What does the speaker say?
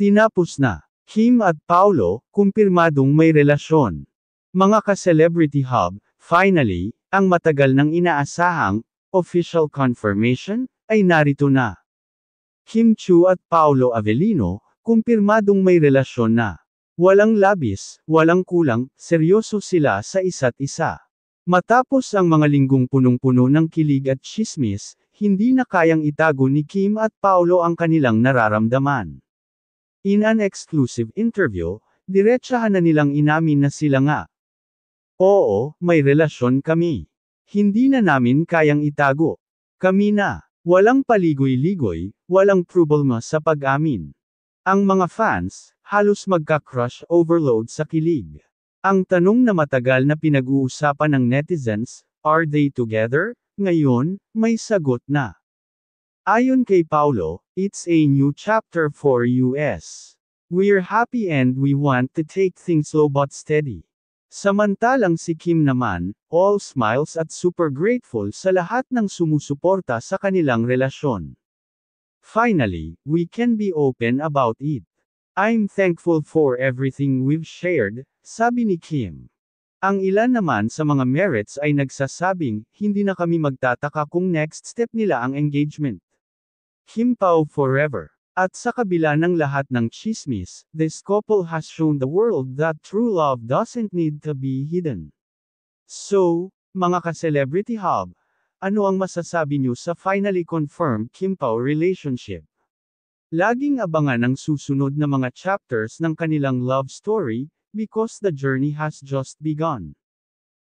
Tinapos na. Kim at Paulo, kumpirmadong may relasyon. Mga ka-Celebrity Hub, finally, ang matagal nang inaasahang official confirmation ay narito na. Kim Chiu at Paulo Avellino, kumpirmadong may relasyon na. Walang labis, walang kulang, seryoso sila sa isa't isa. Matapos ang mga linggong punong-puno ng kilig at tsismis, hindi na kayang itago ni Kim at Paulo ang kanilang nararamdaman. In an exclusive interview, diretsahan na nilang inamin na sila nga. Oo, may relasyon kami. Hindi na namin kayang itago. Kami na. Walang paligoy-ligoy, walang problema sa pag-amin. Ang mga fans, halos magka-crush overload sa kilig. Ang tanong na matagal na pinag-uusapan ng netizens, are they together? Ngayon, may sagot na. Ayon kay Paulo, it's a new chapter for us. We're happy and we want to take things slow but steady. Samantalang si Kim naman, all smiles at super grateful sa lahat ng sumusuporta sa kanilang relasyon. Finally, we can be open about it. I'm thankful for everything we've shared, sabi ni Kim. Ang ilan naman sa mga merits ay nagsasabing, hindi na kami magtataka kung next step nila ang engagement. Kim Pao forever. At sa kabila ng lahat ng chismis, this couple has shown the world that true love doesn't need to be hidden. So, mga ka-Celebrity Hub, ano ang masasabi niyo sa finally confirmed Kim Pao relationship? Laging abangan ang susunod na mga chapters ng kanilang love story, because the journey has just begun.